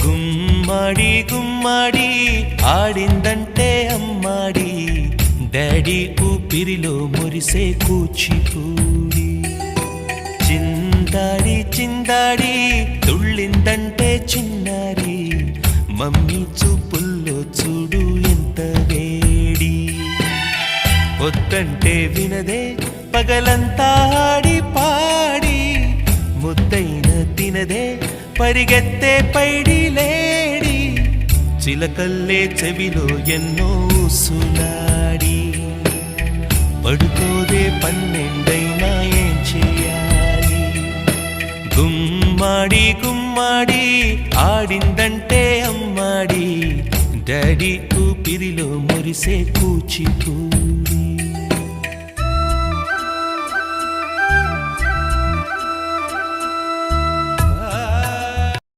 గుమ్మడి గుమ్మడి ఆడిందంటే అమ్మాడి daddy ఊపిరిలో మురిసే కూచిపూడి చిందాడి చిందాడి తుళ్ళిందంటే చిన్నారి మమ్మీ చూపుల్లో చూడు ఎంత వేడి వద్దంటే వినదే పగలంతా ఆడి పాడి ముద్దైన తినదే పరిగెత్తే పైడి లేడి చిలకల్లే చెవిలో ఎన్నో సులాడి పడుకోదే పన్నెండైనా ఏం చేయాలి గుమ్మాడి గుమ్మాడి ఆడిందంటే అమ్మాడి డాడీ ఊపిరిలో మురిసే కూచిపూడి